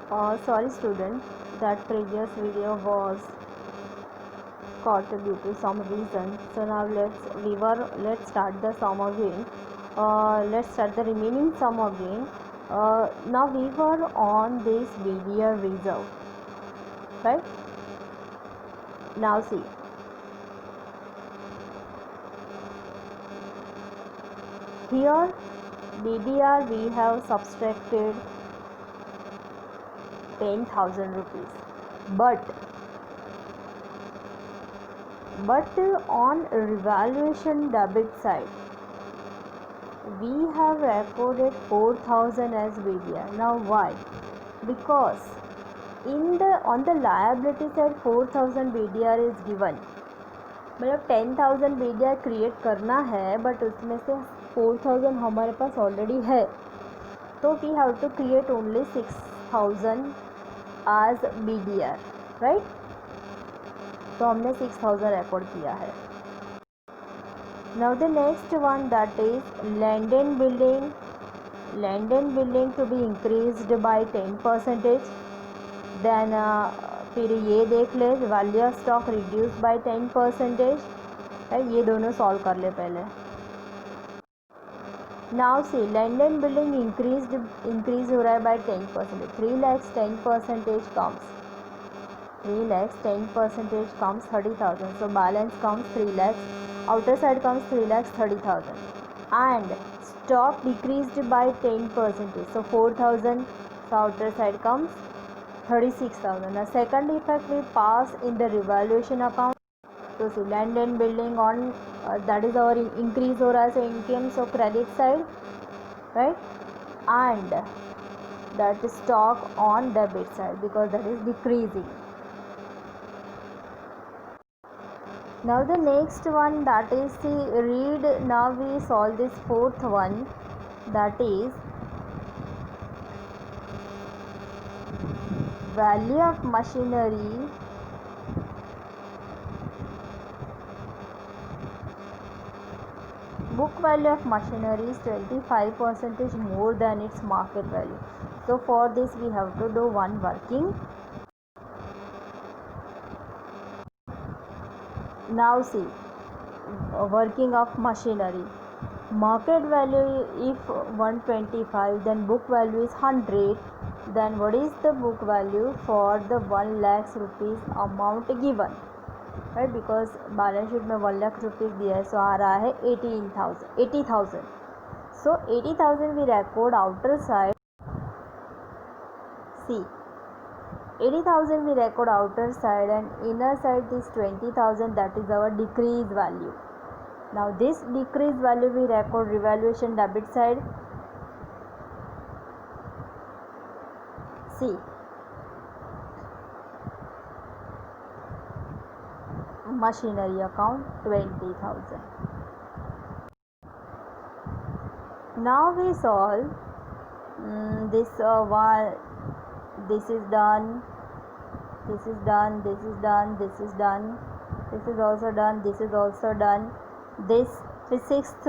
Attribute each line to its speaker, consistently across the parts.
Speaker 1: Sorry student, that previous video was cut due to some reason. So now let's start the sum again. Let's start the remaining sum again. Now we were on this BDR reserve, right? Now see, here BDR we have subtracted 10,000 rupees, but on revaluation debit side we have recorded 4,000 as BDR. Now why? Because on the liability side 4,000 BDR is given, मतलब 10,000 BDR create करना है, but उसमें से 4,000 हमारे पास already है, तो we have to create only 6,000 as BDR, right? तो हमने 6,000 रिकॉर्ड किया है. Now the next one that is land and building to be increased by 10%. Then फिर ये देख ले, value of stock reduce by 10%. ये दोनों सॉल्व कर ले पहले. Now see land and building increase हो रहा है by 10%. 3 lakhs 10% comes 30,000. So balance comes 3 lakhs. Outer side comes 3 lakhs 30,000. And stock decreased by 10%. So 4,000. So outer side comes 36,000. Now second effect we pass in the revaluation account. So see land and building on that is our increase हो रहा है, so income, so credit side, right? And that stock on debit side because that is decreasing. Now the next one that is the read. Now we solve this fourth one, that is value of machinery book value of machinery is 25% more than its market value. So for this we have to do one working. Now see, working of machinery. Market value if 125, then book value is 100. Then what is the book value for the 1 lakh rupees amount given, right? Because balance sheet में 1 lakh rupees दिया है, so आ रहा है 80,000. So 80,000 we record outer side. See, 80,000 we record outer side, and inner side this 20,000, that is our decrease value. Now this decrease value we record revaluation debit side. See, machinery account 20,000. Now we solve this one. This is done, this is done, this is done, this is done, this is also done, this is also done. This sixth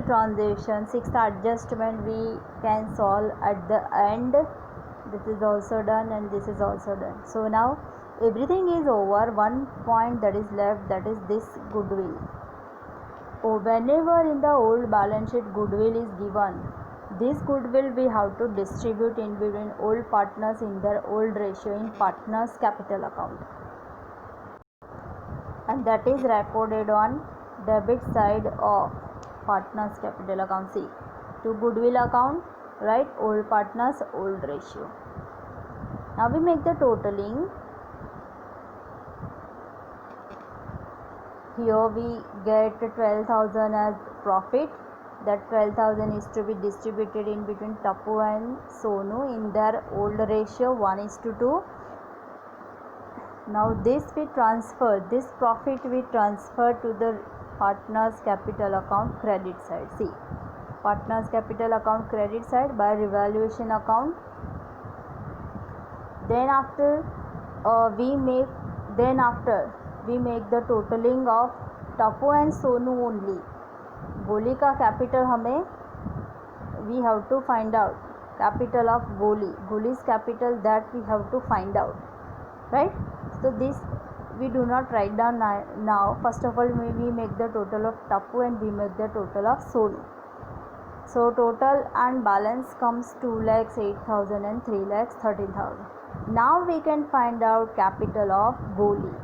Speaker 1: transaction, sixth adjustment we can solve at the end. This is also done and this is also done. So now everything is over. One point that is left, that is this goodwill. Whenever in the old balance sheet goodwill is given, this goodwill we have to distribute in between old partners in their old ratio in partners capital account, and that is recorded on debit side of partners capital account. See, to goodwill account, right? Old partners old ratio. Now we make the totaling. Here we get 12,000 as profit. That 12,000 is to be distributed in between Tapu and Sonu in their old ratio 1:2. Now this we transfer, this profit we transfer to the partners capital account credit side. See, partners capital account credit side by revaluation account. Then after we make the totaling of Tapu and Sonu only. गोली का capital हमें we have to find out. capital of Goli. Goli's capital, that we have to find out, right? So this we do not write down now. First of all, we make the total of Tapu and we make the total of Sonu. So total and balance comes 2,08,000 and 3,13,000. Now we can find out capital of Goli.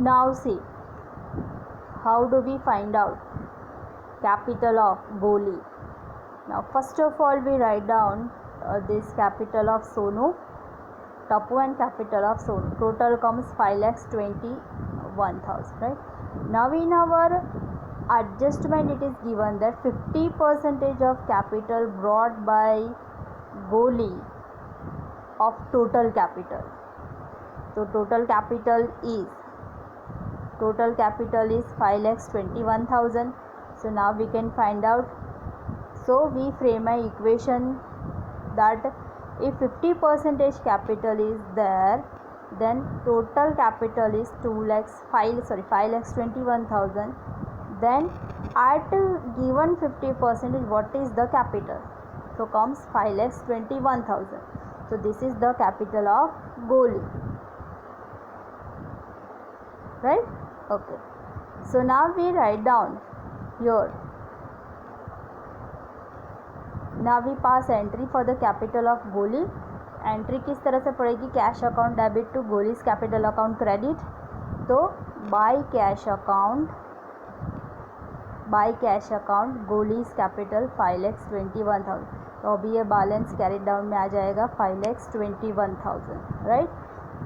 Speaker 1: Now see, how do we find out capital of Goli? Now first of all, we write down this capital of Sonu, Tapu and capital of Sonu. Total comes 5,21,000, right? Now in our adjustment it is given that 50% of capital brought by Goli of total capital. So total capital is 5,21,000. So now we can find out. So we frame an equation that if 50% capital is there, then total capital is 5,21,000. Then at given 50%, what is the capital? So comes 5,21,000. So this is the capital of Goli, right? Okay. So now we write down here. Now we pass entry for the capital of Goli. Entry किस तरह से पड़ेगी? Cash account debit to Goli's capital account credit. तो by cash account Goli's capital 5,21,000. तो अभी ये balance carry down में आ जाएगा 5,21,000, right.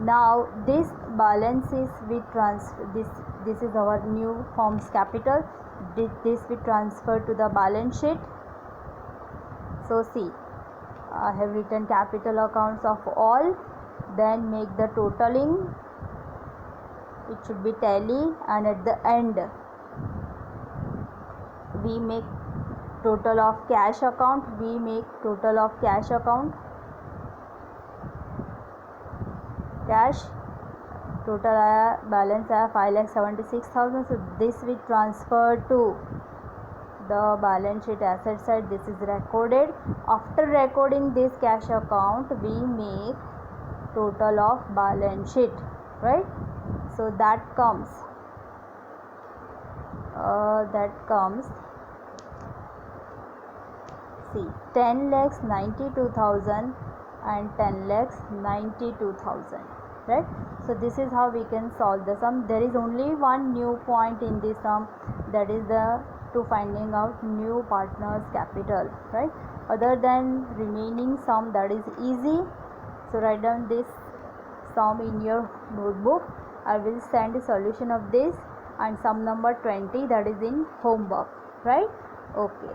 Speaker 1: Now this balance is we transfer this is our new forms capital. This we transfer to the balance sheet. So see, I have written capital accounts of all, then make the totaling. It should be tally, and at the end we make total of cash account. We make total of cash account. Cash total आया, balance आया 5,76,000. So this we transfer to the balance sheet asset side. This is recorded. After recording this cash account, we make total of balance sheet, right? So that comes see 10,92,000 and 10,92,000, right? So this is how we can solve the sum. There is only one new point in this sum, that is the to finding out new partners capital, right? Other than remaining sum, that is easy. So write down this sum in your notebook. I will send a solution of this and sum number 20, that is in homework, right? Okay.